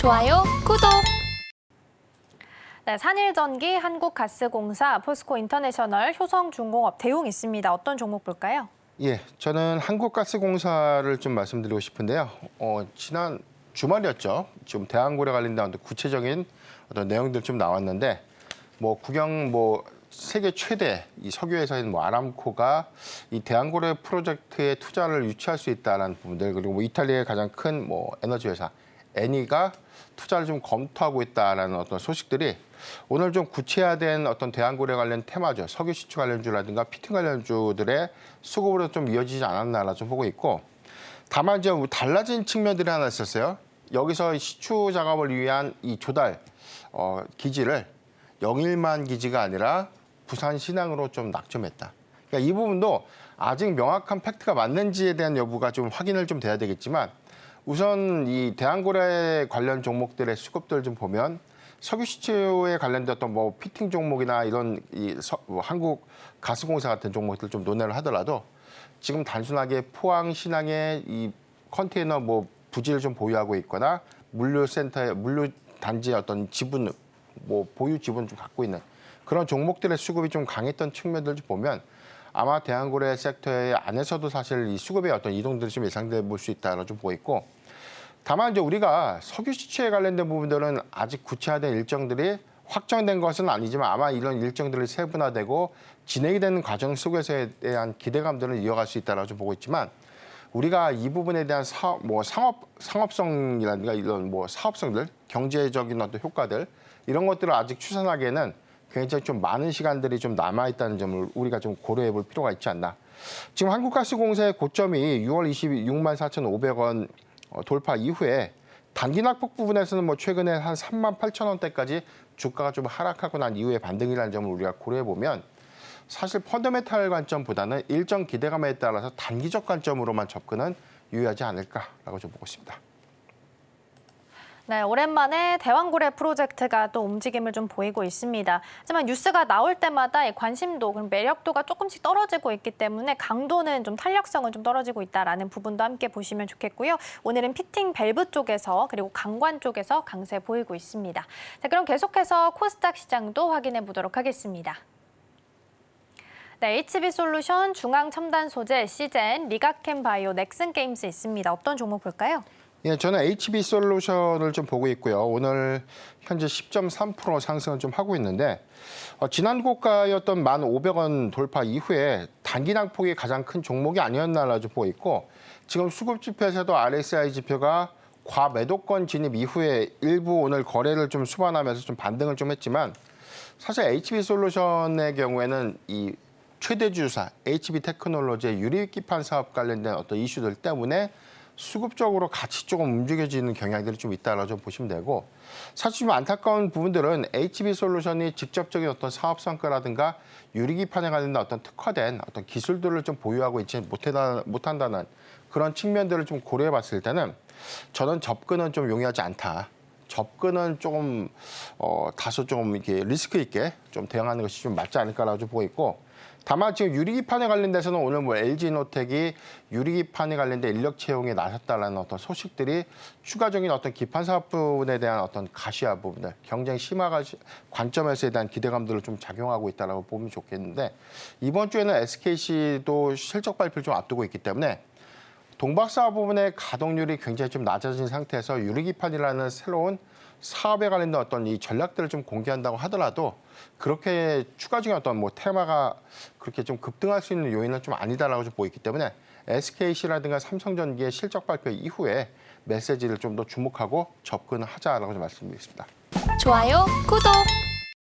좋아요, 구독! 네, 산일전기, 한국가스공사, 포스코인터내셔널, 효성중공업, 대웅 있습니다. 어떤 종목 볼까요? 예, 저는 한국가스공사를 좀 말씀드리고 싶은데요. 지난 주말이었죠. 지금 대한고래 관련된 어떤 구체적인 어떤 내용들 좀 나왔는데, 세계 최대 이 석유 회사인 아람코가 이 대한고래 프로젝트에 투자를 유치할 수 있다는 부분들, 그리고 이탈리아의 가장 큰 에너지 회사 에니가 투자를 좀 검토하고 있다라는 어떤 소식들이 오늘 좀 구체화된 어떤 대한고래 관련 테마죠. 석유 시추 관련주라든가 피팅 관련주들의 수급으로 좀 이어지지 않았나라 좀 보고 있고, 다만 좀 달라진 측면들이 하나 있었어요. 여기서 시추 작업을 위한 이 조달 기지를 영일만 기지가 아니라 부산 신항으로 좀 낙점했다. 그러니까 이 부분도 아직 명확한 팩트가 맞는지에 대한 여부가 좀 확인을 좀 돼야 되겠지만, 우선 이 대한고래 관련 종목들의 수급들 좀 보면 석유 시추에 관련된 어떤 피팅 종목이나 이런 한국가스공사 같은 종목들 좀 논의를 하더라도 지금 단순하게 포항 신항에 이 컨테이너 부지를 좀 보유하고 있거나 물류 단지의 어떤 지분 보유 지분 좀 갖고 있는 그런 종목들의 수급이 좀 강했던 측면들 좀 보면 아마 대한고래 섹터의 안에서도 사실 이 수급의 어떤 이동들이 좀 예상돼 볼 수 있다고 좀 보고 있고, 다만 이제 우리가 석유 시추에 관련된 부분들은 아직 구체화된 일정들이 확정된 것은 아니지만 아마 이런 일정들이 세분화되고 진행이 되는 과정 속에서에 대한 기대감들은 이어갈 수 있다고 좀 보고 있지만, 우리가 이 부분에 대한 상업성이라든가 이런 사업성들, 경제적인 어떤 효과들 이런 것들을 아직 추산하기에는 굉장히 좀 많은 시간들이 좀 남아있다는 점을 우리가 좀 고려해 볼 필요가 있지 않나. 지금 한국가스공사의 고점이 6월 26만 4,500원 돌파 이후에 단기 낙폭 부분에서는 최근에 한 3만 8천 원대까지 주가가 좀 하락하고 난 이후의 반등이라는 점을 우리가 고려해 보면 사실 펀더멘탈 관점보다는 일정 기대감에 따라서 단기적 관점으로만 접근은 유효하지 않을까라고 좀 보고 있습니다. 네, 오랜만에 대왕고래 프로젝트가 또 움직임을 좀 보이고 있습니다. 하지만 뉴스가 나올 때마다 이 관심도, 그럼 매력도가 조금씩 떨어지고 있기 때문에 강도는 좀 탄력성은 좀 떨어지고 있다라는 부분도 함께 보시면 좋겠고요. 오늘은 피팅 밸브 쪽에서 그리고 강관 쪽에서 강세 보이고 있습니다. 자, 그럼 계속해서 코스닥 시장도 확인해 보도록 하겠습니다. 네, HB솔루션, 중앙첨단소재, 시젠, 리가캠바이오, 넥슨게임즈 있습니다. 어떤 종목 볼까요? 예, 저는 HB솔루션을 좀 보고 있고요. 오늘 현재 10.3% 상승을 좀 하고 있는데, 지난 고가였던 1,500원 돌파 이후에 단기 낙폭이 가장 큰 종목이 아니었나라 좀 보고 있고, 지금 수급 지표에서도 RSI 지표가 과매도권 진입 이후에 일부 오늘 거래를 좀 수반하면서 좀 반등을 좀 했지만, 사실 HB솔루션의 경우에는 이 최대 주사 HB테크놀로지의 유리기판 사업 관련된 어떤 이슈들 때문에 수급적으로 같이 조금 움직여지는 경향들이 좀 있다라고 좀 보시면 되고, 사실 좀 안타까운 부분들은 HB솔루션이 직접적인 어떤 사업 성과라든가 유리기판에 관련된 어떤 특화된 어떤 기술들을 좀 보유하고 있지 못한다는 그런 측면들을 좀 고려해 봤을 때는 저는 접근은 좀 용이하지 않다. 접근은 조금 다소 좀 이렇게 리스크 있게 좀 대응하는 것이 좀 맞지 않을까라고 좀 보고 있고, 다만 지금 유리기판에 관련돼서는 오늘 LG노텍이 유리기판에 관련된 인력 채용에 나섰다라는 어떤 소식들이 추가적인 어떤 기판 사업 부분에 대한 어떤 가시화 부분들, 경쟁 심화가 관점에서에 대한 기대감들을 좀 작용하고 있다라고 보면 좋겠는데, 이번 주에는 SKC도 실적 발표를 좀 앞두고 있기 때문에 동박사업 부분의 가동률이 굉장히 좀 낮아진 상태에서 유리기판이라는 새로운 사업에 관련된 어떤 이 전략들을 좀 공개한다고 하더라도 그렇게 추가적인 어떤 테마가 그렇게 좀 급등할 수 있는 요인은 좀 아니다라고 좀 보이기 때문에 SKC라든가 삼성전기의 실적 발표 이후에 메시지를 좀 더 주목하고 접근을 하자라고 좀 말씀드리겠습니다. 좋아요, 구독!